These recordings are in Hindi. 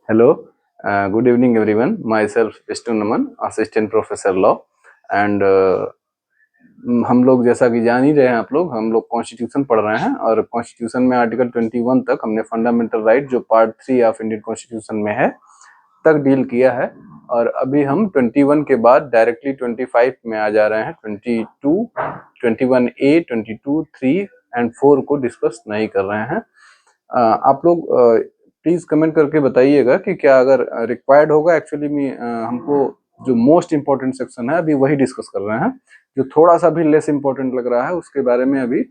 Hello, good evening everyone. Myself Vishnu Naman, Assistant Professor Law and हम लोग जैसा कि जान ही रहे हैं आप लोग, हम लोग कॉन्स्टिट्यूशन पढ़ रहे हैं और कॉन्स्टिट्यूशन में आर्टिकल 21 तक हमने फंडामेंटल राइट जो पार्ट 3 ऑफ इंडियन कॉन्स्टिट्यूशन में है तक डील किया है और अभी हम 21 के बाद डायरेक्टली 25 में आ जा रहे हैं। 22, 21A, 22, 3 एंड 4 को डिस्कस नहीं कर रहे हैं। आप लोग प्लीज कमेंट करके बताइएगा कि क्या अगर रिक्वायर्ड होगा। एक्चुअली में हमको जो मोस्ट इम्पोर्टेंट सेक्शन है अभी वही डिस्कस कर रहे हैं, जो थोड़ा सा भी लेस इम्पोर्टेंट लग रहा है उसके बारे में अभी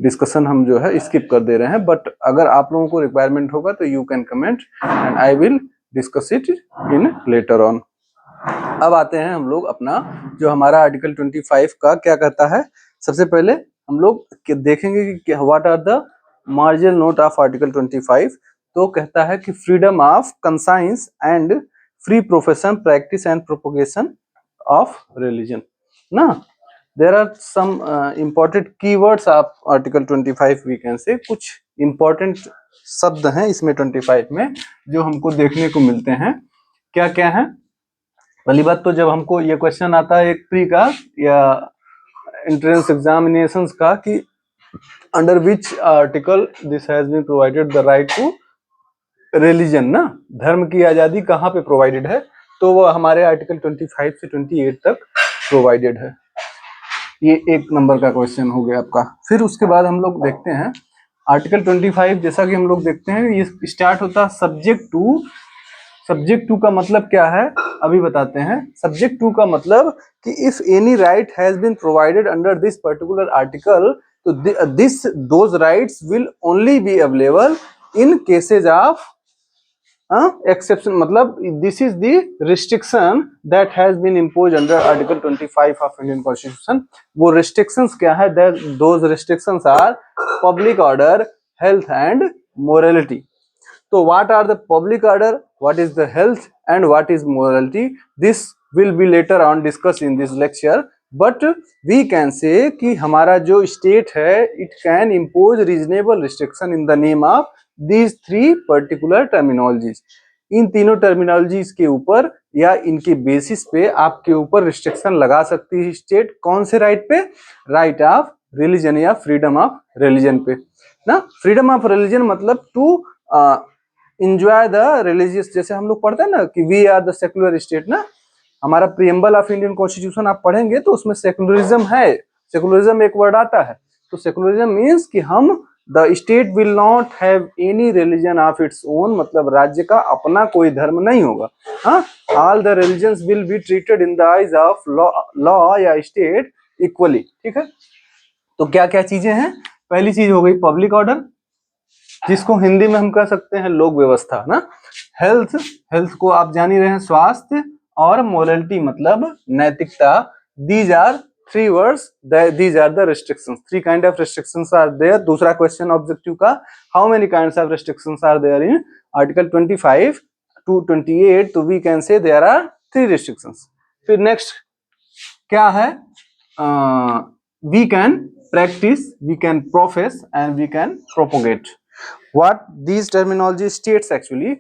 डिस्कशन हम जो है स्किप कर दे रहे हैं। बट अगर आप लोगों को रिक्वायरमेंट होगा तो you can comment and I will discuss it in later on. अब आते हैं हम लोग अपना जो हमारा आर्टिकल 25 का क्या कहता है। सबसे पहले हम लोग देखेंगे कि what are the marginal note of article 25। तो कहता है कि freedom of conscience and free profession, practice and propagation of religion ना। There are some important keywords of article 25। We can say कुछ इंपॉर्टेंट शब्द हैं इसमें 25 में जो हमको देखने को मिलते हैं। क्या क्या है? पहली बात तो जब हमको ये क्वेश्चन आता है एक प्री का या एंट्रेंस एग्जामिनेशंस का कि under which article this has been provided the right to religion ना, धर्म की आजादी कहाँ पे प्रोवाइडेड है, तो वो हमारे आर्टिकल 25 से 28 तक प्रोवाइडेड है। ये एक नंबर का क्वेश्चन हो गया आपका। फिर उसके बाद हम लोग देखते हैं आर्टिकल 25 जैसा कि हम लोग देखते हैं ये स्टार्ट होता है सब्जेक्ट टू। सब्जेक्ट टू का मतलब क्या है अभी बताते हैं। सब्जेक्ट टू का मतलब कि if any right has been provided under this particular article तो this those rights will only be available in cases of exception. मतलब this is the restriction that has been impose under article 25 of Indian constitution. वो रिस्ट्रिक्शंस क्या है? Those restrictions are public order, health and morality. So what are the public order, what is the health and what is morality? This will be later on discussed in this lecture, but we can say कि हमारा जो state है it can impose reasonable restriction in the name of these three particular terminologies। इन तीनों टर्मिनोलॉजीज के ऊपर या इनके बेसिस पे आपके ऊपर रिस्ट्रिक्शन लगा सकती है स्टेट। कौन से राइट पे? राइट ऑफ रिलीजन या फ्रीडम ऑफ रिलीजन पे ना। फ्रीडम ऑफ रिलीजन मतलब टू इंजॉय द रिलीजियस। जैसे हम लोग पढ़ते हैं ना कि we are the secular state ना, हमारा प्रियम्बल ऑफ इंडियन कॉन्स्टिट्यूशन आप पढ़ेंगे तो उसमें सेकुलरिज्म है। सेकुलरिज्म एक वर्ड आता है तो सेकुलरिज्म मीन्स कि हम the state will not have any religion of its own, मतलब राज्य का अपना कोई धर्म नहीं होगा। हाँ, all the religions will be treated in the eyes of law या स्टेट इक्वली। ठीक है, तो क्या क्या चीजें हैं? पहली चीज हो गई पब्लिक ऑर्डर, जिसको हिंदी में हम कह सकते हैं लोक व्यवस्था ना। हेल्थ, हेल्थ को आप जान ही रहे हैं स्वास्थ्य, और मोरालिटी मतलब नैतिकता। These are three words, these are the restrictions. Three kind of restrictions are there. दूसरा क्वेश्चन ऑब्जेक्टिव का, how many kinds of restrictions are there in article 25 to 28? तो we can say there are three restrictions. फिर नेक्स्ट क्या है? We can practice, we can profess and we can propagate. What these terminology states actually?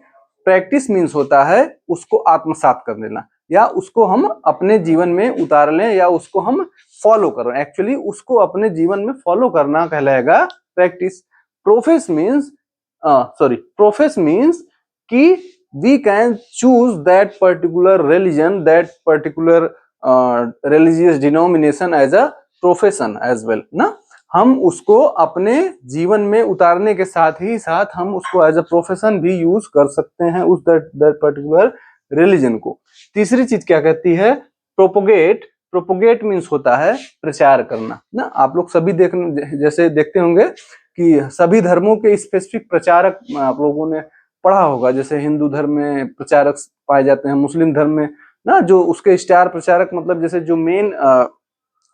Practice means होता है उसको आत्मसात कर लेना या उसको हम अपने जीवन में उतार लें या उसको हम फॉलो करें। एक्चुअली उसको अपने जीवन में फॉलो करना कहलाएगा practice. Profess means profess means कि we can choose that particular religion, that particular religious denomination as a profession as well ना। हम उसको अपने जीवन में उतारने के साथ ही साथ हम उसको एज अ प्रोफेशन भी यूज कर सकते हैं उस दैट पर्टिकुलर रिलीजन को। तीसरी चीज क्या कहती है? प्रोपोगेट। प्रोपोगेट मीन्स होता है प्रचार करना ना। आप लोग सभी जैसे देखते होंगे कि सभी धर्मों के स्पेसिफिक प्रचारक आप लोगों ने पढ़ा होगा। जैसे हिंदू धर्म में प्रचारक पाए जाते हैं, मुस्लिम धर्म में ना जो उसके स्टार प्रचारक, मतलब जैसे जो मेन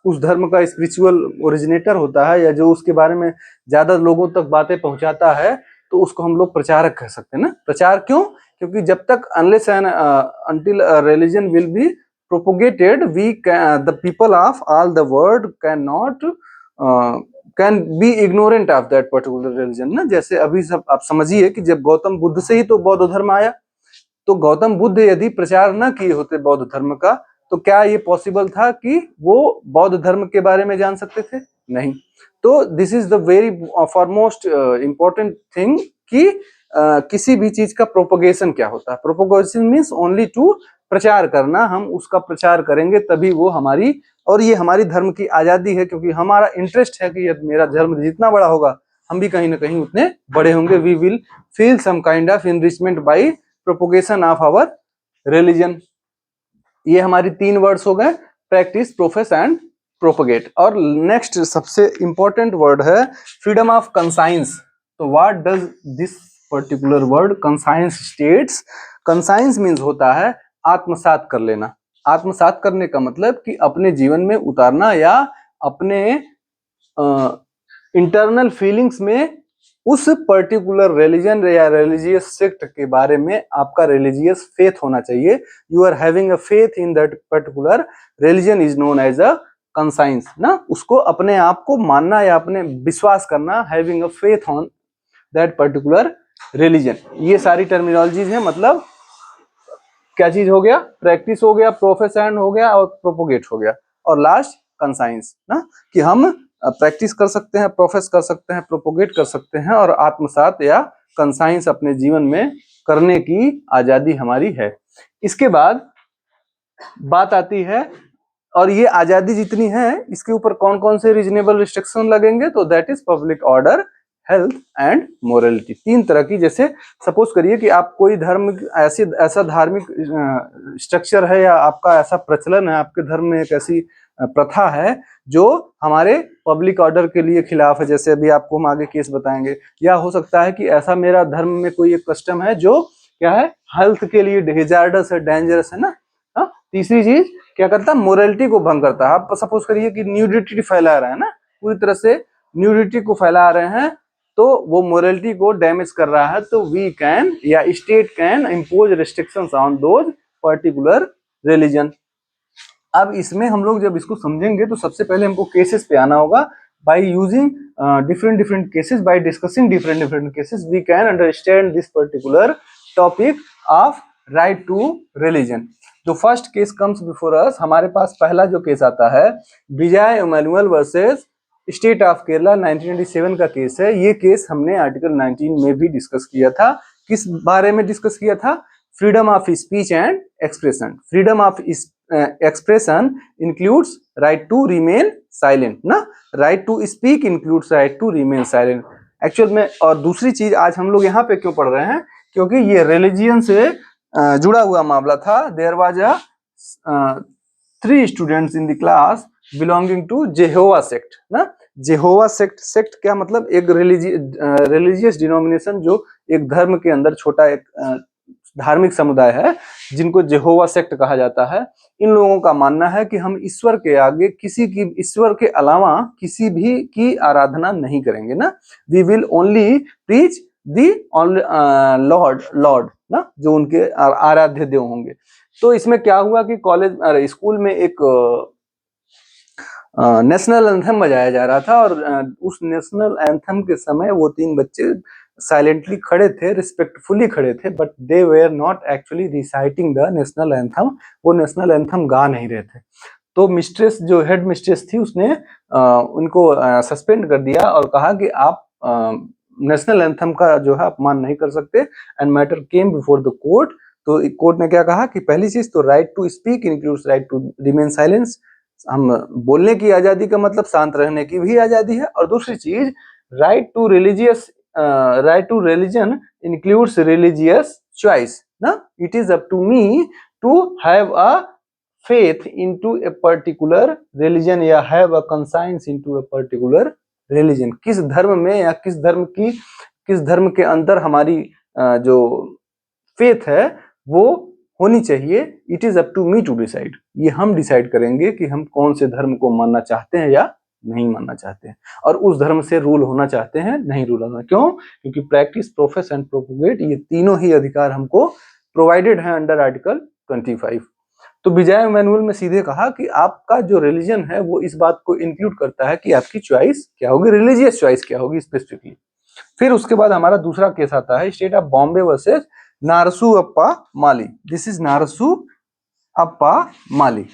उस धर्म का स्पिरिचुअल ओरिजिनेटर होता है या जो उसके बारे में ज्यादा लोगों तक बातें पहुंचाता है तो उसको हम लोग प्रचारक कह सकते हैं ना। प्रचार क्यों? क्योंकि जब तक unless and until religion will be propagated we the people of all the world can not can be ignorant of that particular religion ना। जैसे अभी सब आप समझिए कि जब गौतम बुद्ध से ही तो बौद्ध धर्म आया, तो गौतम बुद्ध यदि प्रचार न किए होते बौद्ध धर्म का, तो क्या ये पॉसिबल था कि वो बौद्ध धर्म के बारे में जान सकते थे? नहीं। तो this is the very foremost important thing कि किसी भी चीज का प्रोपोगेशन क्या होता है। प्रोपोगेशन मीन्स ओनली टू प्रचार करना, हम उसका प्रचार करेंगे तभी वो हमारी, और ये हमारी धर्म की आजादी है, क्योंकि हमारा इंटरेस्ट है कि मेरा धर्म जितना बड़ा होगा हम भी कहीं ना कहीं उतने बड़े होंगे। We will feel some kind of enrichment by propagation of our religion. ये हमारी 3 वर्ड्स हो गए, प्रैक्टिस, प्रोफेस एंड प्रोपोगेट। और नेक्स्ट सबसे इंपॉर्टेंट वर्ड है फ्रीडम ऑफ कंसाइंस। तो what does this particular word conscience states? Conscience means होता है आत्मसात कर लेना। आत्मसात करने का मतलब कि अपने जीवन में उतारना या अपने इंटरनल फीलिंग्स में उस पर्टिकुलर रिलीजन या रिलीजियस सेक्ट के बारे में आपका रिलीजियस फेथ होना चाहिए। You are having a faith in that particular religion is known as a conscience ना। उसको अपने आप को मानना या अपने विश्वास करना, having a faith on that particular religion. ये सारी टर्मिनोलॉजीज है। मतलब क्या चीज हो गया? प्रैक्टिस हो गया, प्रोफेशन हो गया और प्रोपोगेट हो गया, और लास्ट कंसाइंस ना, कि हम प्रैक्टिस कर सकते हैं, प्रोफेस कर सकते हैं, प्रोपोगेट कर सकते हैं, और आत्मसात या कंसाइंस अपने जीवन में करने की आजादी हमारी है। इसके बाद बात आती है, और ये आजादी जितनी है इसके ऊपर कौन कौन से रीजनेबल रिस्ट्रिक्शन लगेंगे? तो that is public order, health and morality. 3 तरह की, जैसे सपोज करिए कि आप कोई धर्म ऐसा धार्मिक स्ट्रक्चर है या आपका ऐसा प्रचलन है, आपके धर्म में एक ऐसी प्रथा है जो हमारे पब्लिक ऑर्डर के लिए खिलाफ है, जैसे अभी आपको हम आगे केस बताएंगे। या हो सकता है कि ऐसा मेरा धर्म में कोई एक कस्टम है जो क्या है, हेल्थ के लिए हेजार्डस है, डेंजरस है ना। तीसरी चीज क्या करता है, मोरलिटी को भंग करता है। आप सपोज करिए कि न्यूडिटी फैला रहा है ना, पूरी तरह से न्यूडिटी को फैला रहे हैं, तो वो मोरलिटी को डैमेज कर रहा है, तो वी कैन या state can impose restrictions on those particular religion. अब इसमें हम लोग जब इसको समझेंगे तो सबसे पहले हमको केसेस पे आना होगा। By using different cases, by discussing different cases, we can understand this particular topic of right to religion. जो first case comes before us, हमारे पास पहला जो केस आता है Vijay Emmanuel versus state of Kerala, 1997 का केस है। ये केस हमने आर्टिकल 19 में भी डिस्कस किया था। किस बारे में डिस्कस किया था? Freedom of speech and expression. Freedom of expression includes right to remain silent ना, right to speak includes right to remain silent actual में। और दूसरी चीज आज हम लोग यहाँ पे क्यों पढ़ रहे हैं? क्योंकि ये रिलीजियन से जुड़ा हुआ मामला था। There was a 3 students in the class belonging to Jehovah sect ना। जेहोवा सेक्ट क्या मतलब? एक रिलीजियस डिनोमिनेशन, जो एक धर्म के अंदर छोटा एक धार्मिक समुदाय है जिनको जेहोवा सेक्ट कहा जाता है। इन लोगों का मानना है कि हम ईश्वर के आगे किसी की, ईश्वर के अलावा किसी भी की आराधना नहीं करेंगे ना। We will only preach the lord ना, जो उनके आराध्य देव होंगे। तो इसमें क्या हुआ कि कॉलेज स्कूल में एक नेशनल एंथम बजाया जा रहा था, और उस नेशनल एंथम के समय वो 3 बच्चे साइलेंटली खड़े थे, रिस्पेक्टफुली खड़े थे, but they were not actually reciting the national anthem. वो नेशनल एंथम गा नहीं रहे थे। तो मिस्ट्रेस, जो हेड मिस्ट्रेस थी, उसने उनको सस्पेंड कर दिया और कहा कि आप नेशनल एंथम का जो है अपमान नहीं कर सकते। And matter came before the court. तो कोर्ट ने क्या कहा कि पहली चीज तो right to speak includes right to remain silence. हम बोलने की आजादी का मतलब शांत रहने की भी आजादी है। और दूसरी चीज right to religion includes religious choice ना। It is up to me to have a faith into a particular religion या have a conscience into a particular religion। किस धर्म में या किस धर्म के अंदर हमारी जो फेथ है वो होनी चाहिए। It is up to me to decide. ये हम डिसाइड करेंगे कि हम कौन से धर्म को मानना चाहते हैं या नहीं मानना चाहते हैं, और उस धर्म से रूल होना चाहते हैं, नहीं रूल होना। क्यों? क्योंकि प्रैक्टिस, प्रोफेस एंड प्रोपोगेट, ये तीनों ही अधिकार हमको प्रोवाइडेड है अंडर आर्टिकल 25। तो विजय मैनुअल में सीधे कहा कि आपका जो रिलीजन है वो इस बात को इंक्लूड करता है कि आपकी चॉइस क्या होगी, रिलीजियस चॉइस क्या होगी स्पेसिफिकली। फिर उसके बाद हमारा दूसरा केस आता है state of Bombay versus Narasu Appa Mali. This is Narasu Appa Mali.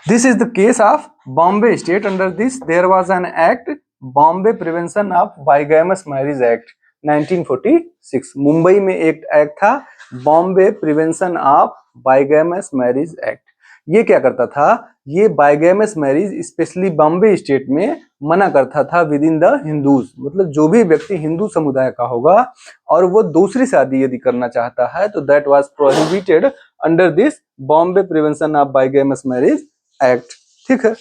This is the case of Bombay state. Under this, there was an act, Bombay Prevention of Bigamous Marriage Act, 1946. Mumbai में एक एक्ट था, Bombay prevention of bigamous marriage act. ये क्या करता था, ये bigamous marriage specially Bombay state में मना करता था विद इन द हिंदूज। मतलब जो भी व्यक्ति हिंदू समुदाय का होगा और वो दूसरी शादी यदि करना चाहता है तो that was prohibited under this Bombay prevention of bigamous marriage act. ठीक है,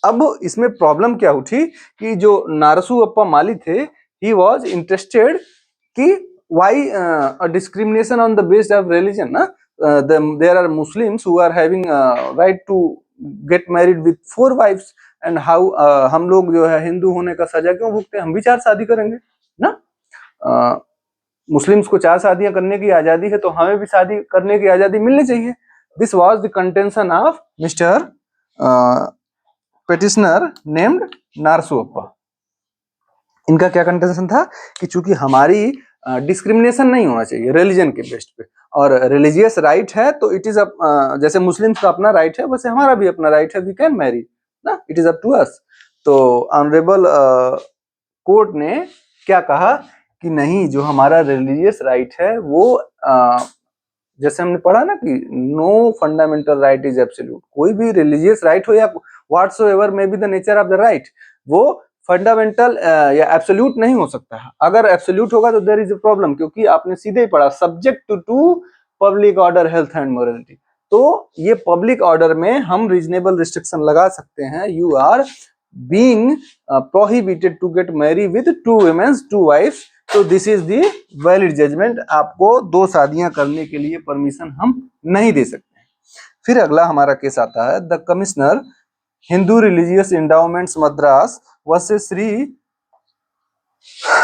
अब इसमें प्रॉब्लम क्या उठी कि जो नारसू अप्पा माली थे, ही वाज इंटरेस्टेड कि why discrimination on the based of religion ना, there are Muslims who are having right to get married with 4 wifes and how हम लोग जो है हिंदू होने का सजा क्यों भुगते हैं, हम भी 4 शादी करेंगे ना। मुस्लिम्स को 4 शादियां करने की आजादी है तो हमें भी शादी करने की आजादी मिलनी चाहिए। This was the contention of Mr. petitioner named नारसू अप्पा। इनका क्या कंटेंशन था कि चूंकि हमारी डिस्क्रिमिनेशन नहीं होना चाहिए रिलीजन के बेस्ट पे, और रिलीजियस राइट है तो इट इज जैसे मुस्लिम्स का अपना राइट है वैसे हमारा भी अपना राइट है, वी कैन मैरी ना, it is up to us. तो ऑनरेबल कोर्ट ने क्या कहा कि नहीं, जो हमारा रिलीजियस राइट है वो जैसे हमने पढ़ा ना कि no fundamental right is absolute, कोई भी रिलीजियस राइट हो या whatsoever may be the nature of the right, वो फंडामेंटल या एब्सोल्यूट नहीं हो सकता है। अगर एब्सोल्यूट होगा तो देयर इज अ प्रॉब्लम, क्योंकि आपने सीधे ही पढ़ा subject to public order health and morality. तो ये पब्लिक ऑर्डर में हम रीजनेबल रिस्ट्रिक्शन लगा सकते हैं। You are being prohibited to get marry with 2 womens 2 wifes, तो this is the valid judgement, आपको 2 शादियां करने के लिए परमिशन हम नहीं दे सकते। फिर अगला हमारा केस आता है the commissioner Hindu religious endowments Madras versus Shri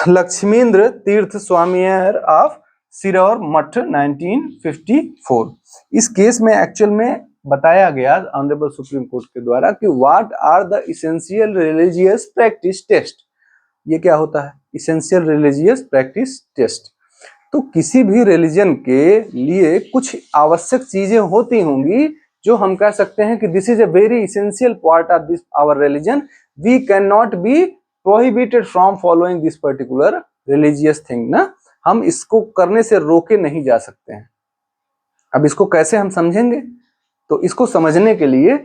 Lakshmindra Thirtha Swamiar of सिरौर मठ 1954। इस केस में एक्चुअल में बताया गया ऑनरेबल सुप्रीम कोर्ट के द्वारा कि what are the essential religious practice test. ये क्या होता है, इसेंशियल रिलीजियस प्रैक्टिस टेस्ट। तो किसी भी रिलीजन के लिए कुछ आवश्यक चीजें होती होंगी जो हम कह सकते हैं कि this is a very essential part of this our religion, we can not be prohibited from following this particular religious thing ना, हम इसको करने से रोके नहीं जा सकते हैं। अब इसको कैसे हम समझेंगे, तो इसको समझने के लिए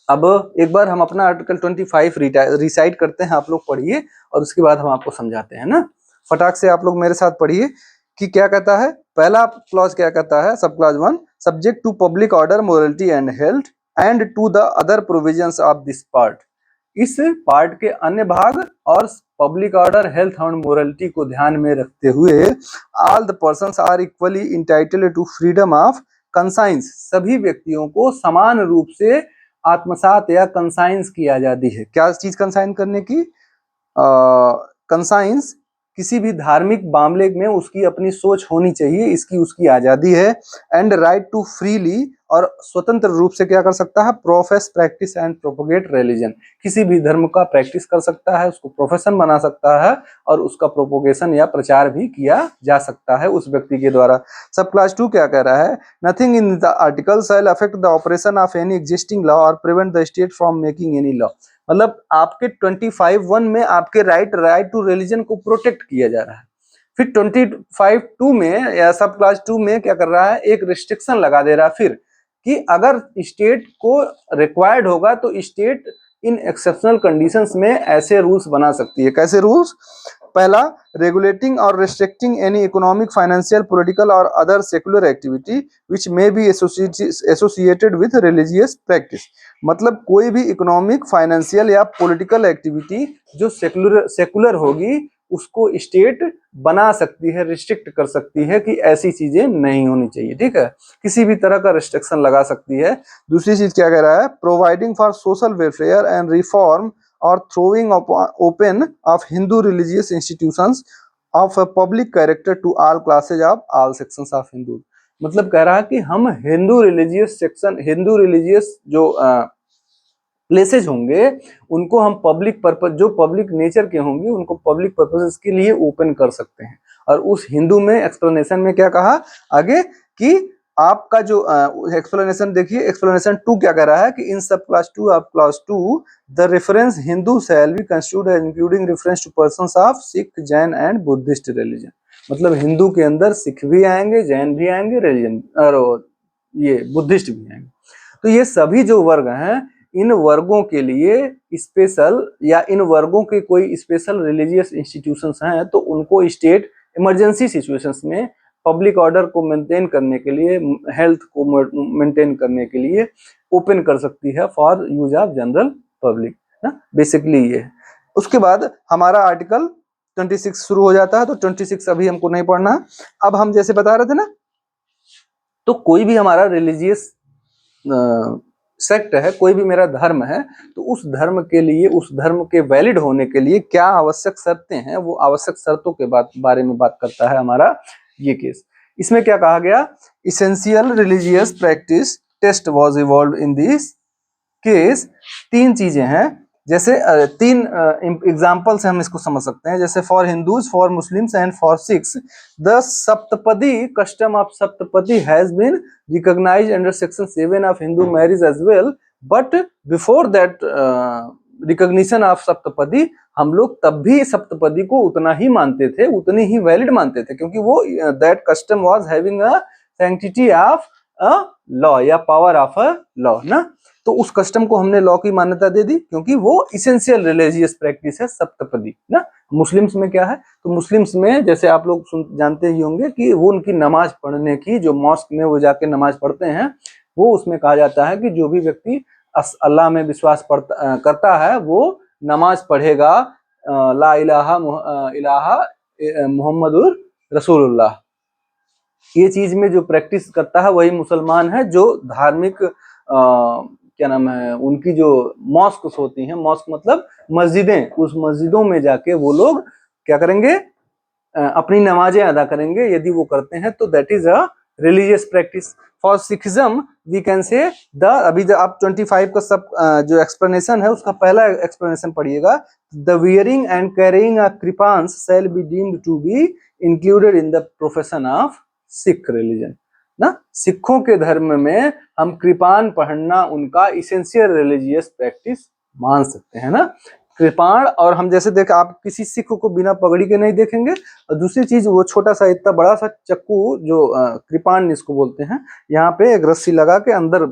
अब एक बार हम अपना आर्टिकल 25 रिसाइट करते हैं, आप लोग पढ़िए और उसके बाद हम आपको समझाते हैं ना। फटाक से आप लोग मेरे साथ पढ़िए कि क्या कहता है। पहला क्लॉज क्या कहता है, sub clause 1, subject to public order morality and health and to the other provisions of this part. इस पार्ट के अन्य भाग और पब्लिक ऑर्डर हेल्थ और मोरालिटी को ध्यान में रखते हुए all the persons are equally entitled to freedom of conscience. सभी व्यक्तियों को समान रूप से आत्मसात या कंसाइंस की आजादी है। क्या चीज कंसाइन करने की, कंसाइंस किसी भी धार्मिक मामले में उसकी अपनी सोच होनी चाहिए, इसकी उसकी आजादी है। एंड राइट टू फ्रीली, और स्वतंत्र रूप से क्या कर सकता है, profess practice and propagate religion. किसी भी धर्म का प्रैक्टिस कर सकता है, उसको प्रोफेशन बना सकता है और उसका प्रोपोगेशन या प्रचार भी किया जा सकता है उस व्यक्ति के द्वारा। सब क्लास 2 क्या कह रहा है, nothing in the article shall affect the operation of any existing law और prevent the state from making any law. मतलब आपके 25(1) में आपके राइट टू रिलीजन को प्रोटेक्ट किया जा रहा है। फिर 25(2) में या सब क्लास 2 में क्या कर रहा है, एक रिस्ट्रिक्शन लगा दे रहा है फिर कि अगर स्टेट को रिक्वायर्ड होगा तो स्टेट इन एक्सेप्शनल कंडीशंस में ऐसे रूल्स बना सकती है। कैसे रूल्स, पहला, रेगुलेटिंग और restricting any economic, financial, political और other secular activity which may be associated with religious practice. मतलब कोई भी इकोनॉमिक, फाइनेंशियल या पॉलिटिकल एक्टिविटी जो सेकुलर होगी उसको स्टेट बना सकती है, रिस्ट्रिक्ट कर सकती है कि ऐसी चीजें नहीं होनी चाहिए। ठीक है, किसी भी तरह का रिस्ट्रिक्शन लगा सकती है। दूसरी चीज क्या कह रहा है, providing for social welfare and reform और throwing open of Hindu religious institutions of a public character to all classes of all sections of Hindus। मतलब कह रहा है कि हम Hindu religious section, Hindu religious जो प्लेसेज होंगे उनको हम पब्लिक पर्पज, जो पब्लिक नेचर के होंगे उनको पब्लिक पर्पसेस के लिए ओपन कर सकते हैं। और उस हिंदू में एक्सप्लेनेशन में क्या कहा आगे कि आपका जो एक्सप्लेनेशन देखिए, एक्सप्लेनेशन 2 क्या कह रहा है कि in sub clause 2 of clause 2 the reference Hindu shall be constitute as including reference to persons of Sikh, Jain and Buddhist religion. मतलब हिंदू के अंदर सिख भी आएंगे, जैन भी आएंगे, रिलीजन और ये बुद्धिस्ट भी आएंगे। तो ये सभी जो वर्ग हैं, इन वर्गों के लिए स्पेशल या इन वर्गों के कोई स्पेशल रिलीजियस इंस्टीट्यूशंस हैं तो उनको स्टेट इमरजेंसी सिचुएशंस में पब्लिक ऑर्डर को मेंटेन करने के लिए, हेल्थ को मेंटेन करने के लिए ओपन कर सकती है for use of general public ना, बेसिकली ये। उसके बाद हमारा आर्टिकल 26 शुरू हो जाता है। तो 26 अभी हमको नहीं पढ़ना। अब हम जैसे बता रहे थे ना, तो कोई भी हमारा रिलीजियस सेक्ट है, कोई भी मेरा धर्म है, तो उस धर्म के लिए, उस धर्म के वैलिड होने के लिए क्या आवश्यक शर्तें हैं, वो आवश्यक शर्तों के बारे में बात करता है हमारा ये केस। इसमें क्या कहा गया, essential religious practice test was evolve in this case. 3 चीजें हैं, जैसे 3 एग्जाम्पल से हम इसको समझ सकते हैं। जैसे for Hindus, for Muslims and for Sikhs the saptapadi custom of saptapadi has been recognised under section 7 of Hindu marriage as well, but before that recognition of saptapadi हम लोग तब भी सप्तपदी को उतना ही मानते थे, उतनी ही वैलिड मानते थे, क्योंकि वो that custom was having a sanctity of a law या पावर ऑफ अ लॉ ना। तो उस कस्टम को हमने लॉ की मान्यता दे दी, क्योंकि वो इसेंशियल रिलीजियस प्रैक्टिस है सप्तपदी ना। मुस्लिम्स में क्या है, तो मुस्लिम्स में जैसे आप लोग जानते ही होंगे कि वो उनकी नमाज पढ़ने की, जो मॉस्क में वो जाके नमाज पढ़ते हैं, वो उसमें कहा जाता है कि जो भी व्यक्ति अल्लाह में विश्वास करता है वो नमाज पढ़ेगा ला इलाहा इलाहा मुहम्मदुर रसूलुल्लाह। ये चीज में जो प्रैक्टिस करता है वही मुसलमान है, जो धार्मिक क्या नाम है उनकी, जो मॉस्क होती हैं, मॉस्क मतलब मस्जिदें, उस मस्जिदों में जाके वो लोग क्या करेंगे, अपनी नमाजें अदा करेंगे। यदि वो करते हैं तो that is a religious practice. For Sikhism we can say the, अभी आप 25 का सब जो एक्सप्लेनेशन है उसका पहला एक्सप्लेनेशन पढ़िएगा। The wearing and carrying a kirpans shall be deemed to be included in the profession of Sikh religion ना। सिखों के धर्म में हम कृपान पहनना उनका इसेंशियल रिलीजियस प्रैक्टिस मान सकते हैं ना। कृपाण, और हम जैसे देख, आप किसी सिख को बिना पगड़ी के नहीं देखेंगे। और दूसरी चीज, वो छोटा सा इतना बड़ा सा चक्कू जो कृपाण जिसको बोलते हैं, यहाँ पे एक रस्सी लगा के अंदर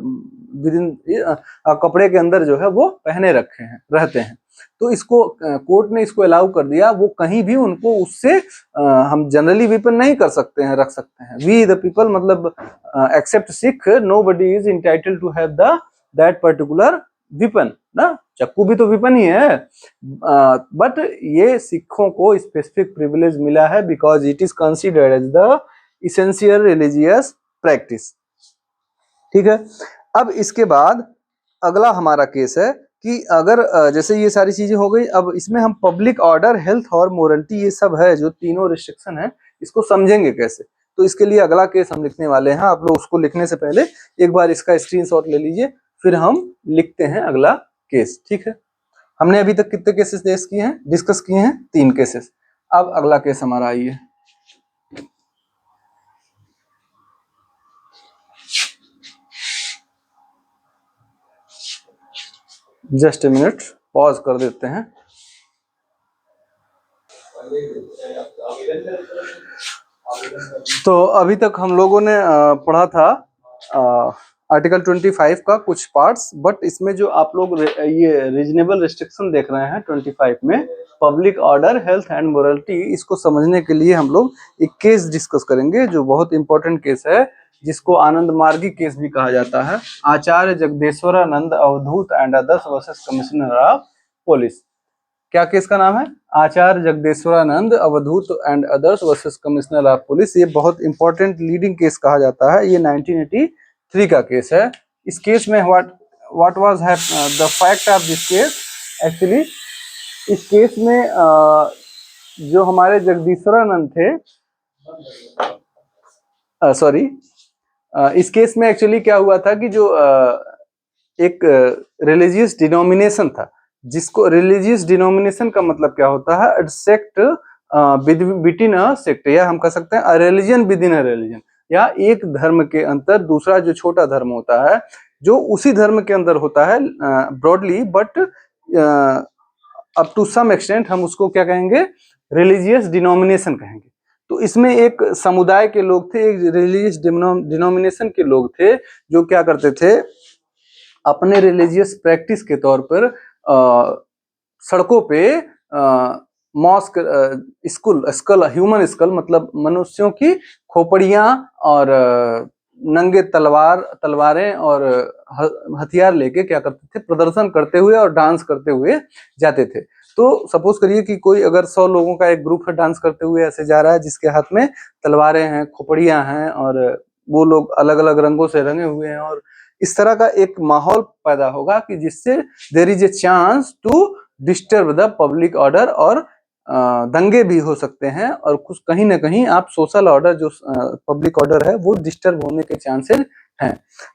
कपड़े के अंदर जो है वो पहने रखे हैं, रहते हैं। तो इसको कोर्ट ने इसको अलाउ कर दिया। वो कहीं भी उनको उससे हम जनरली वेपन नहीं कर सकते हैं, रख सकते हैं। वी द पीपल मतलब except Sikh, nobody is entitled to have the that particular weapon ना। चक्कू भी तो विपन ही है, बट ये सिखों को स्पेसिफिक प्रिविलेज मिला है because it is considered as the essential religious practice. ठीक है। अब इसके बाद अगला हमारा केस है कि अगर जैसे ये सारी चीजें हो गई, अब इसमें हम पब्लिक ऑर्डर, हेल्थ और मोरलिटी, ये सब है जो तीनों रिस्ट्रिक्शन है, इसको समझेंगे कैसे। तो इसके लिए अगला केस हम लिखने वाले हैं। आप लोग उसको लिखने से पहले एक बार इसका स्क्रीनशॉट ले लीजिए, फिर हम लिखते हैं अगला केस। ठीक है। हमने अभी तक कितने केसेस डिस्कस किए हैं 3 केसेस। अब अगला केस हमारा आइए। जस्ट ए मिनट, पॉज कर देते हैं। तो अभी तक हम लोगों ने पढ़ा था आर्टिकल 25 का कुछ पार्ट्स, बट इसमें जो आप लोग ये रीजनेबल रिस्ट्रिक्शन देख रहे हैं 25 में, public order, health and morality, इसको समझने के लिए हम लोग एक केस डिस्कस करेंगे जो बहुत इंपॉर्टेंट केस है, जिसको आनंद मार्गी केस भी कहा जाता है। Acharya Jagadishwaranand Avadhuta and others versus commissioner of police. क्या केस का नाम है? Acharya Jagadishwaranand Avadhuta and others versus commissioner of police. ये बहुत इंपॉर्टेंट लीडिंग केस कहा जाता है। ये 1983 का केस है। इस केस में what was the fact of this case, actually इस केस में जो हमारे जगदीश्वरानंद थे, सॉरी, इस केस में एक्चुअली क्या हुआ था कि जो एक रिलीजियस डिनोमिनेशन था, जिसको रिलीजियस डिनोमिनेशन का मतलब क्या होता है, सेक्ट बिटवीन अ सेक्ट, या हम कह सकते हैं religion with in a religion, या एक धर्म के अंदर दूसरा जो छोटा धर्म होता है जो उसी धर्म के अंदर होता है broadly, but up to some extent हम उसको क्या कहेंगे, रिलीजियस डिनोमिनेशन कहेंगे। तो इसमें एक समुदाय के लोग थे, एक रिलीजियस डिनोमिनेशन के लोग थे जो क्या करते थे, अपने रिलीजियस प्रैक्टिस के तौर पर सड़कों पे mosque, skull skull, human skull मतलब मनुष्यों की खोपड़ियां और नंगे तलवारें और हथियार लेके क्या करते थे, प्रदर्शन करते हुए और डांस करते हुए जाते थे। तो सपोज करिए कि कोई अगर 100 लोगों का एक ग्रुप है डांस करते हुए ऐसे जा रहा है, जिसके हाथ में तलवारें हैं, खोपड़ियां हैं, और वो लोग अलग अलग रंगों से रंगे हुए हैं, और इस तरह का एक माहौल पैदा होगा कि जिससे there is a chance to disturb the public order, और दंगे भी हो सकते हैं, और कुछ कहीं ना कहीं आप सोशल ऑर्डर जो पब्लिक ऑर्डर है वो डिस्टर्ब होने के चांसेस हैं।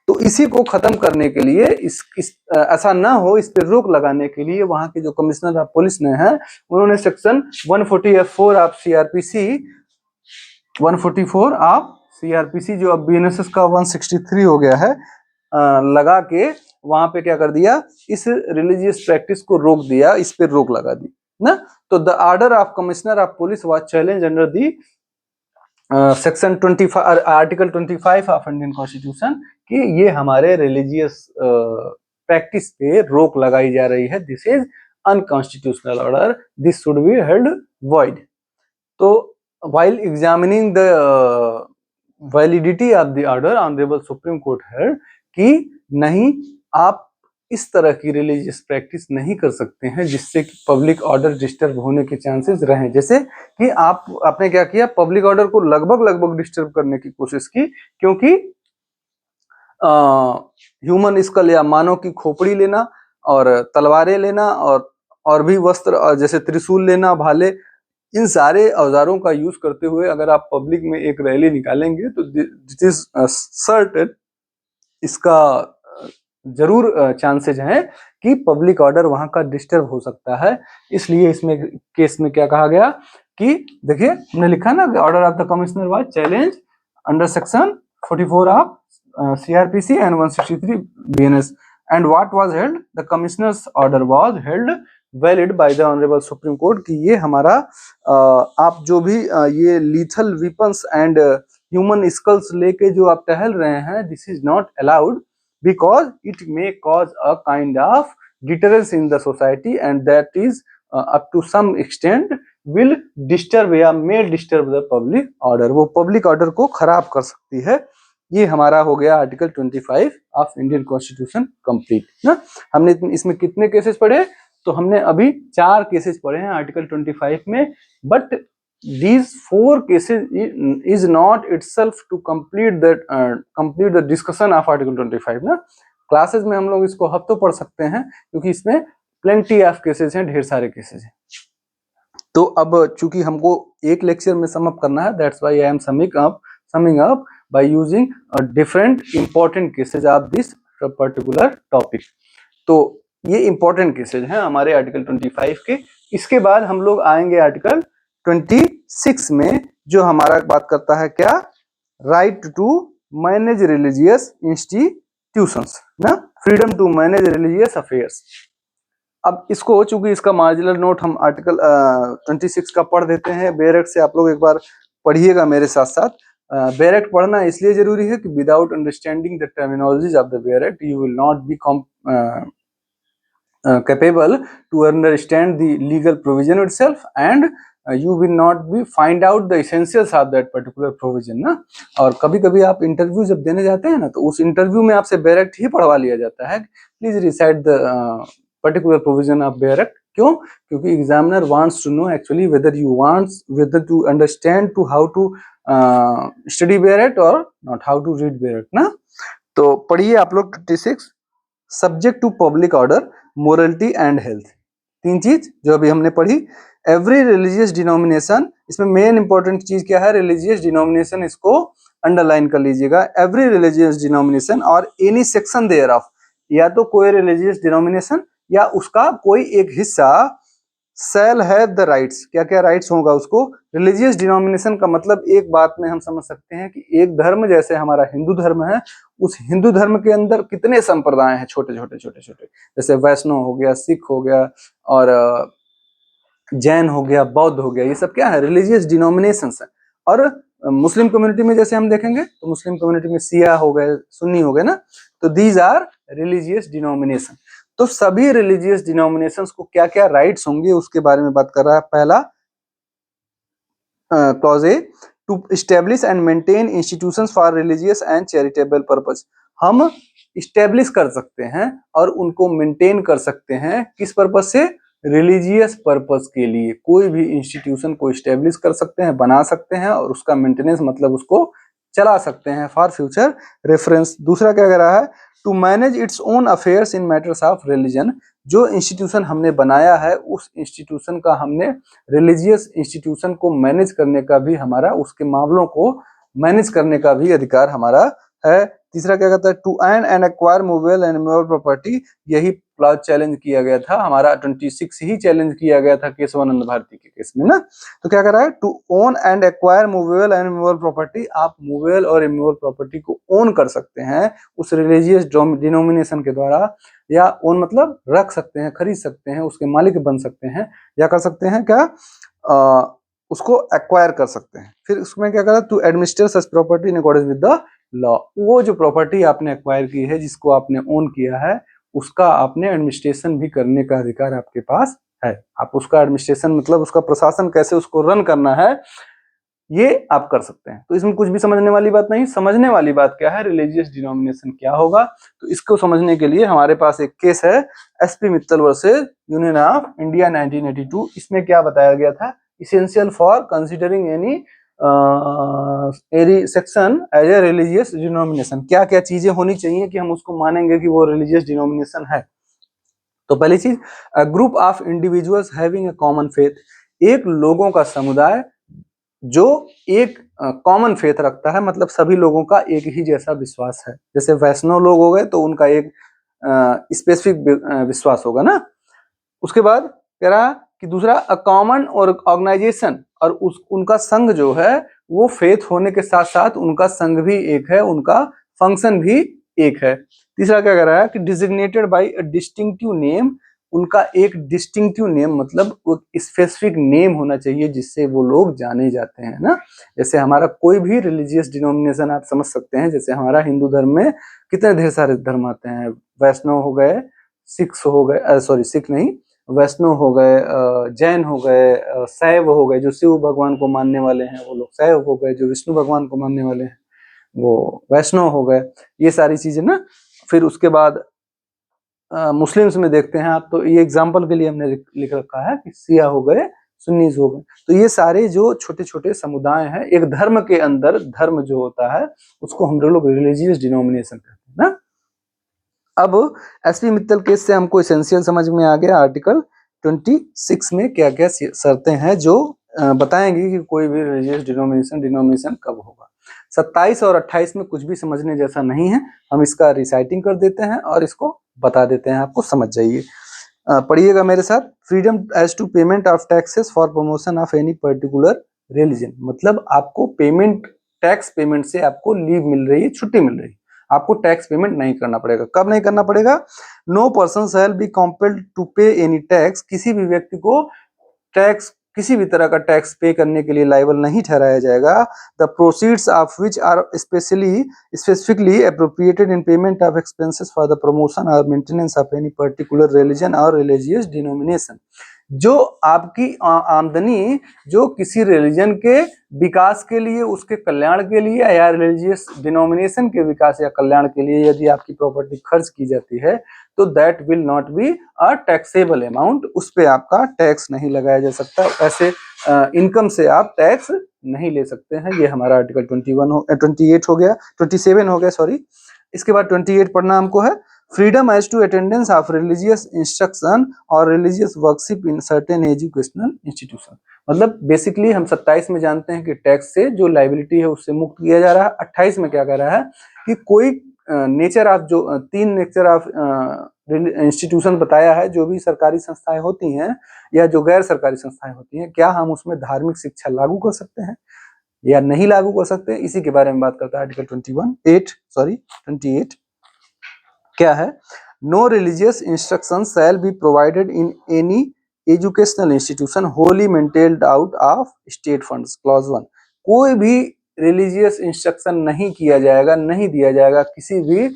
तो इसी को खत्म करने के लिए, ऐसा ना हो, इस पर रोक लगाने के लिए वहां के जो कमिश्नर ऑफ पुलिस ने है, उन्होंने section 140F4 of CrPC, 144 of CrPC जो अब बीएनएसएस का 163 हो गया है, लगा के वहां पे क्या कर दिया, इस रिलीजियस प्रैक्टिस को रोक दिया, इस पे रोक लगा दी ना। तो the order of commissioner of police was challenge under the section 25 article 25 of Indian constitution, कि ये हमारे रिलीजियस प्रैक्टिस पे रोक लगाई जा रही है, this is unconstitutional order, this should be held void. तो while examining the validity of the order, honourable Supreme court held कि नहीं, आप इस तरह की रिलीजियस प्रैक्टिस नहीं कर सकते हैं जिससे कि पब्लिक ऑर्डर डिस्टर्ब होने के चांसेस रहें। जैसे कि आपने क्या किया, पब्लिक ऑर्डर को लगभग डिस्टर्ब करने की कोशिश की, क्योंकि ह्यूमन स्कल या मानव की खोपड़ी लेना और तलवारें लेना और भी वस्त्र, और जैसे त्रिशूल लेना, भाले, इन सारे औजारों का यूज करते हुए अगर आप पब्लिक में एक रैली निकालेंगे तो दिस इज सर्टेन, इसका जरूर चांसेज हैं कि पब्लिक ऑर्डर वहां का डिस्टर्ब हो सकता है। इसलिए इसमें केस में क्या कहा गया कि देखिए, हमने लिखा ना, order of the commissioner was challenge under section 44 of CrPC and 163 BNS, and what was held, the commissioner's order was held valid by the honourable Supreme Court, कि ये हमारा आप जो भी ये lethal weapons and human skulls लेके जो आप टहल रहे हैं, this is not allowed because it may cause a kind of deterrence in the society, and that is up to some extent will disturb या may disturb the public order, वो public order को खराब कर सकती है। ये हमारा हो गया article 25 of Indian constitution complete ना। हमने इसमें कितने केसेस पढ़े, तो हमने अभी 4 केसेस पढ़े हैं आर्टिकल 25 में, but these 4 cases is not itself to complete the discussion of article 25 ना। क्लासेस में हम लोग इसको हफ्तों पढ़ सकते हैं, क्योंकि इसमें plenty ऑफ केसेस हैं, ढेर सारे केसेस हैं। तो अब चूंकि हमको एक लेक्चर में सम अप करना है, that's why I M summing up by using a different important cases of this particular topic। तो ये इंपॉर्टेंट केसेज हैं हमारे आर्टिकल 25 के। इसके बाद हम लोग आएंगे आर्टिकल 26 में, जो हमारा बात करता है क्या, right to manage religious institutions ना, freedom to manage religious affairs. अब इसको, चूंकि इसका मार्जिनल नोट हम आर्टिकल 26 का पढ़ देते हैं, बेरेक्ट से आप लोग एक बार पढ़िएगा मेरे साथ साथ। बेरेक्ट पढ़ना इसलिए जरूरी है कि without understanding the terminologies of the बेरेक्ट you will not B capable to understand the legal provision itself, and you will not be find out the essentials of that particular provision ना। और कभी कभी आप इंटरव्यू जब देने जाते हैं ना, तो उस इंटरव्यू में आपसे बेरेक्ट ही पढ़वा लिया जाता है, please recite the particular provision of bare act. क्यों? क्योंकि examiner wants to know actually whether to understand to how to study bare act और not how to read बेरेक्ट ना। तो पढ़िए आप लोग 26, subject to public order, morality and health. 3 चीज जो अभी हमने पढ़ी। एवरी रिलीजियस डिनोमिनेशन, इसमें मेन इंपॉर्टेंट चीज क्या है, रिलीजियस डिनोमिनेशन इसको अंडरलाइन कर लीजिएगा, एवरी रिलीजियस डिनोमिनेशन और एनी सेक्शन देयर ऑफ, या तो कोई रिलीजियस डिनोमिनेशन या उसका कोई एक हिस्सा शैल हैव द राइट्स, क्या क्या राइट्स होगा उसको। रिलीजियस डिनोमिनेशन का मतलब एक बात में हम समझ सकते हैं कि एक धर्म जैसे हमारा हिंदू धर्म है, उस हिंदू धर्म के अंदर कितने संप्रदाय हैं, छोटे छोटे छोटे छोटे, जैसे वैष्णव हो गया, सिख हो गया, और जैन हो गया, बौद्ध हो गया, ये सब क्या है, रिलीजियस डिनोमिनेशंस है। और मुस्लिम कम्युनिटी में जैसे हम देखेंगे तो मुस्लिम कम्युनिटी में शिया हो गए, सुन्नी हो गए ना, तो दीज आर रिलीजियस डिनोमिनेशन। तो सभी रिलीजियस डिनोमिनेशंस को क्या क्या राइट्स होंगे उसके बारे में बात कर रहा है। पहला clause A, to establish and maintain institutions for religious and charitable purpose, हम इस्टेब्लिश कर सकते हैं और उनको मेंटेन कर सकते हैं, किस पर्पस से, रिलीजियस पर्पस के लिए। कोई भी इंस्टीट्यूशन को इस्टेब्लिश कर सकते हैं, बना सकते हैं, और उसका मेंटेनेंस मतलब उसको चला सकते हैं फॉर फ्यूचर रेफरेंस। दूसरा क्या कह रहा है, to manage its own affairs in matters of religion, जो इंस्टीट्यूशन हमने बनाया है उस इंस्टीट्यूशन का हमने, रिलीजियस इंस्टीट्यूशन को मैनेज करने का भी हमारा, उसके मामलों को मैनेज करने का भी अधिकार हमारा है। तीसरा क्या कहता है, to earn and acquire movable and immovable property, यही क्लॉज चैलेंज किया गया था हमारा, 26 ही चैलेंज किया गया था केशवानंद भारती के केस में ना। तो क्या कर रहा है, to own and acquire movable and immovable property, आप मूवेबल और इमूवेबल प्रॉपर्टी को ओन कर सकते हैं उस रिलीजियस डिनोमिनेशन के द्वारा, या ओन मतलब रख सकते हैं, खरीद सकते हैं, उसके मालिक बन सकते हैं, या कर सकते हैं क्या, उसको एक्वायर कर सकते हैं। फिर उसमें क्या करा, to administer such property in accordance with the law, वो जो प्रॉपर्टी आपने एक्वायर की है, जिसको आपने ओन किया है, उसका आपने एडमिनिस्ट्रेशन भी करने का अधिकार आपके पास है। आप उसका एडमिनिस्ट्रेशन मतलब उसका प्रशासन कैसे उसको रन करना है, ये आप कर सकते हैं। तो इसमें कुछ भी समझने वाली बात नहीं। समझने वाली बात क्या है, रिलीजियस डिनोमिनेशन क्या होगा, तो इसको समझने के लिए हमारे पास एक केस है, SP Mittal versus Union of India 1982। इसमें क्या बताया गया था, essential for considering any section as a religious denomination, क्या क्या चीजें होनी चाहिए कि हम उसको मानेंगे कि वो रिलीजियस डिनोमिनेशन है। तो पहली चीज, a group of individuals having a common faith, एक लोगों का समुदाय जो एक कॉमन फेथ रखता है, मतलब सभी लोगों का एक ही जैसा विश्वास है। जैसे वैष्णव लोग हो गए तो उनका एक स्पेसिफिक विश्वास होगा ना। उसके बाद कह रहा कि दूसरा, अ कॉमन और ऑर्गेनाइजेशन, और उनका संघ जो है वो फेथ होने के साथ साथ उनका संघ भी एक है, उनका फंक्शन भी एक है। तीसरा क्या कह रहा है कि designated by a distinctive name, उनका एक डिस्टिंक्टिव नेम मतलब स्पेसिफिक नेम होना चाहिए जिससे वो लोग जाने जाते हैं ना। जैसे हमारा कोई भी रिलीजियस डिनोमिनेशन आप समझ सकते हैं, जैसे हमारा हिंदू धर्म में कितने ढेर सारे धर्म आते हैं, वैष्णव हो गए, सिख हो गए, सॉरी सिख नहीं, वैष्णव हो गए, जैन हो गए, शैव हो गए, जो शिव भगवान को मानने वाले हैं वो लोग शैव हो गए, जो विष्णु भगवान को मानने वाले हैं वो वैष्णव हो गए, ये सारी चीजें ना। फिर उसके बाद मुस्लिम्स में देखते हैं आप, तो ये एग्जाम्पल के लिए हमने लिख रखा है कि शिया हो गए, सुन्नीस हो गए। तो ये सारे जो छोटे छोटे समुदाय हैं एक धर्म के अंदर, धर्म जो होता है उसको हम लोग रिलीजियस डिनोमिनेशन कहते हैं ना। अब एसपी मित्तल केस से हमको एसेंशियल समझ में आ गया, आर्टिकल 26 में क्या क्या शर्तें हैं जो बताएंगी कि कोई भी रिलीजियस डिनोमिनेशन कब होगा। 27 और 28 में कुछ भी समझने जैसा नहीं है, हम इसका रिसाइटिंग कर देते हैं और इसको बता देते हैं, आपको समझ जाइए। पढ़िएगा मेरे साथ, freedom as to payment of taxes for promotion of any particular religion, मतलब आपको पेमेंट, टैक्स पेमेंट से आपको लीव मिल रही है, छुट्टी मिल रही है, आपको टैक्स पेमेंट नहीं करना पड़ेगा। कब नहीं करना पड़ेगा, no person shall be compelled to pay any tax, किसी भी व्यक्ति को टैक्स, किसी भी तरह का टैक्स पे करने के लिए लायबल नहीं ठहराया जाएगा। The proceeds of which are specifically appropriated in payment of expenses for the promotion और maintenance of any particular religion और रिलीजियस डिनोमिनेशन, जो आपकी आमदनी जो किसी रिलीजन के विकास के लिए, उसके कल्याण के लिए, या रिलीजियस डिनोमिनेशन के विकास या कल्याण के लिए यदि आपकी प्रॉपर्टी खर्च की जाती है तो that will not be a taxable amount, उस पे आपका टैक्स नहीं लगाया जा सकता, ऐसे इनकम से आप टैक्स नहीं ले सकते हैं। ये हमारा आर्टिकल 28 हो गया, 27 हो गया सॉरी। इसके बाद 28 पढ़ना हमको है, freedom as to attendance of religious instruction or religious worship in certain educational institution। मतलब बेसिकली हम 27 में जानते हैं कि टैक्स से जो लाइबिलिटी है उससे मुक्त किया जा रहा है। 28 में क्या कह रहा है कि कोई नेचर ऑफ जो 3 नेचर ऑफ इंस्टीट्यूशन बताया है, जो भी सरकारी संस्थाएं होती हैं या जो गैर सरकारी संस्थाएं होती हैं, क्या हम उसमें धार्मिक शिक्षा लागू कर सकते हैं या नहीं लागू कर सकते हैं, इसी के बारे में बात करता है आर्टिकल 28। क्या है? No religious instruction shall be provided in any educational institution wholly maintained out of state funds. Clause 1, कोई भी रिलीजियस इंस्ट्रक्शन नहीं किया जाएगा, नहीं दिया जाएगा किसी भी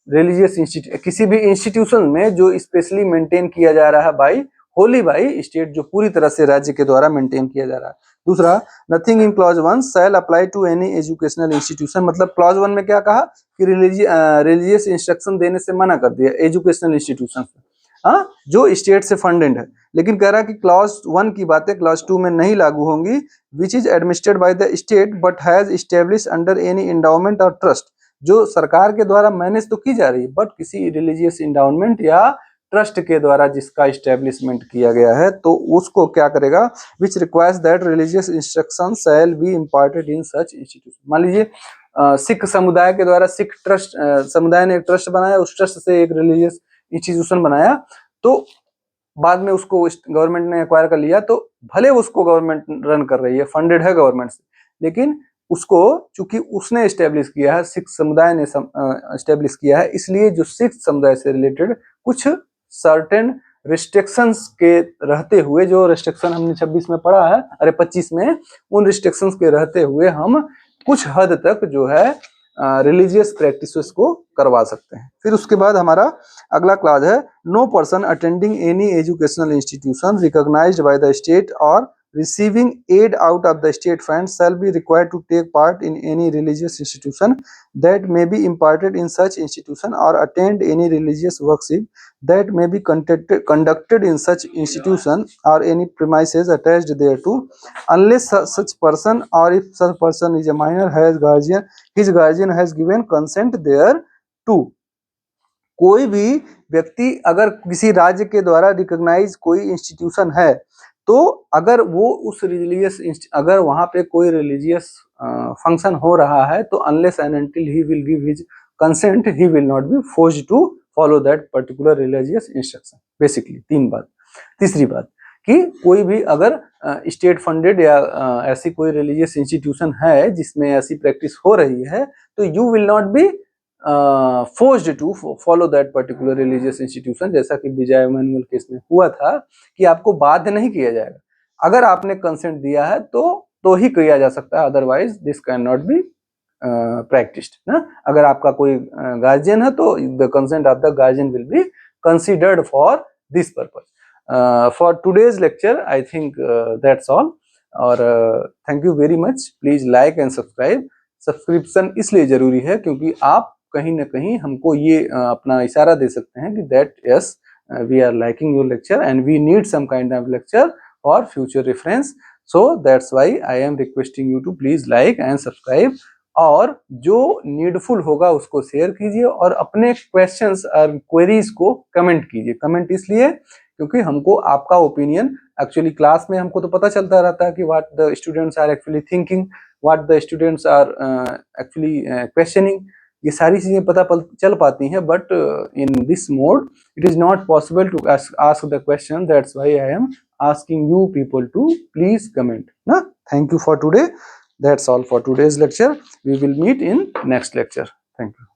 रिलीजियस किसी भी इंस्टीट्यूशन में जो स्पेशली मेंटेन किया जा रहा है बाई होली बाई स्टेट, जो पूरी तरह से राज्य के द्वारा मेंटेन किया जा रहा है। दूसरा, nothing in clause 1 shall apply to any educational institution. मतलब क्लॉज 1 में क्या कहा कि रिलीजियस इंस्ट्रक्शन देने से मना कर दिया एजुकेशनल इंस्टीट्यूशन से, हाँ, जो स्टेट से फंडेड है। लेकिन कह रहा है कि क्लॉज 1 की बातें क्लॉज 2 में नहीं लागू होंगी, which is administered by the state but has establish under any endowment और ट्रस्ट, जो सरकार के द्वारा मैनेज तो की जा रही है बट किसी रिलीजियस एंडाउमेंट या ट्रस्ट के द्वारा जिसका इस्टेब्लिशमेंट किया गया है, तो उसको क्या करेगा, which requires that religious instruction shall B imparted in such institution. मान लीजिए सिख समुदाय के द्वारा सिख ट्रस्ट समुदाय ने एक ट्रस्ट बनाया, उस ट्रस्ट से एक रिलीजियस इंस्टीट्यूशन बनाया, तो बाद में उसको गवर्नमेंट ने एक्वायर कर लिया, तो भले उसको गवर्नमेंट रन कर रही है, फंडेड है गवर्नमेंट से, लेकिन उसको चूंकि उसने एस्टेब्लिश किया है, सिख समुदाय ने एस्टेब्लिश किया है, इसलिए जो सिख समुदाय से रिलेटेड कुछ सर्टेन रिस्ट्रिक्शंस के रहते हुए, जो रिस्ट्रिक्शन हमने 26 में पढ़ा है, अरे 25 में, उन रिस्ट्रिक्शंस के रहते हुए हम कुछ हद तक जो है रिलीजियस प्रैक्टिसेस को करवा सकते हैं। फिर उसके बाद हमारा अगला क्लॉज है, no person attending any educational institution recognised by the state और receiving aid out of the state funds shall be required to take part in any religious institution that may be imparted in such institution or attend any religious worship that may be conducted in such institution or any premises attached thereto, unless such person or if such person is a minor has guardian, his guardian has given consent thereto। कोई भी व्यक्ति अगर किसी राज्य के द्वारा रिकॉग्नाइज कोई इंस्टीट्यूशन है, तो अगर वो उस अगर वहां पे कोई रिलीजियस फंक्शन हो रहा है, तो unless and until he will give his consent he will not be forced to follow that particular religious instruction. Basically 3 बात। तीसरी बात कि कोई भी अगर स्टेट फंडेड या ऐसी कोई रिलीजियस इंस्टीट्यूशन है जिसमें ऐसी प्रैक्टिस हो रही है, तो you will not be forced to follow that particular religious institution, जैसा कि विजय मैनुअल केस में हुआ था कि आपको बाध्य नहीं किया जाएगा, अगर आपने कंसेंट दिया है तो ही किया जा सकता है, otherwise this can not be practised ना। अगर आपका कोई गार्जियन है तो the consent of the guardian will be considered for this purpose. For today's lecture I think that's all, और thank you very much. Please like and subscribe. Subscription इसलिए जरूरी है क्योंकि आप कहीं ना कहीं हमको ये अपना इशारा दे सकते हैं कि that yes we are liking your lecture and we need some kind of lecture for future reference, so that's why I am requesting you to please like and subscribe, और जो नीडफुल होगा उसको शेयर कीजिए और अपने क्वेश्चंस और क्वेरीज को कमेंट कीजिए। कमेंट इसलिए क्योंकि हमको आपका ओपिनियन, एक्चुअली क्लास में हमको तो पता चलता रहता है कि what the students are actually thinking, what the students are actually questioning, ये सारी चीजें पता चल पाती हैं, but in this mode it is not possible to ask the question, that's why I am asking you people to please comment na। Thank you for today, that's all for today's lecture, we will meet in next lecture, thank you।